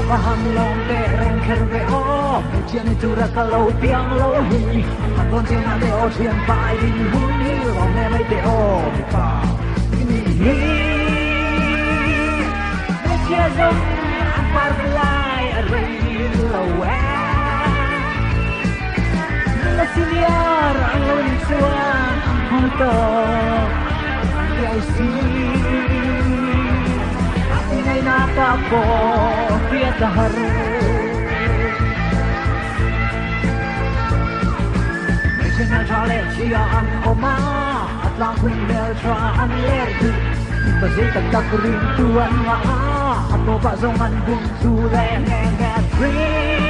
paham long te reng kher ve o chian tu ra ka lo piang lo hi don chian na le o chian pai din hu ni lo me mai te o pa ni ni me chia zo par lai a rei lo wa la siniar ang lo ni suan ang to ai si ay natapo kaya taharo medyo na chale siya ang oma at lang kung meltra ang lerdo kasi tagtakurin tuwan maa at mapasongan kung tulen at rin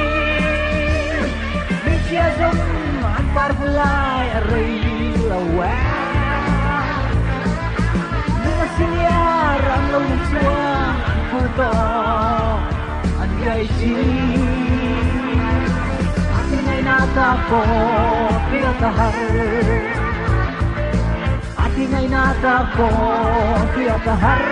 medyo zong ang parfulay aray lawan sinyar ang lungswang ang puto ang gaisi atin ay natapo pinatahar atin ay natapo pinatahar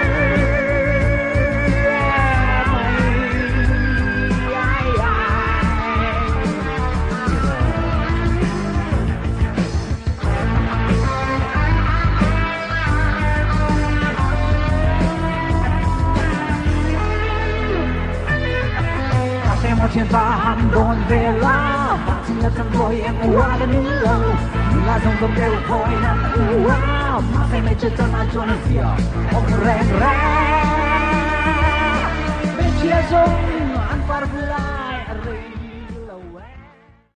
trên ta hàng đồn về la chính là thằng boy em qua đến lâu là dòng dòng đều thôi nằm mà say mê chơi cho nó cho nó xỉa ông rèn rèn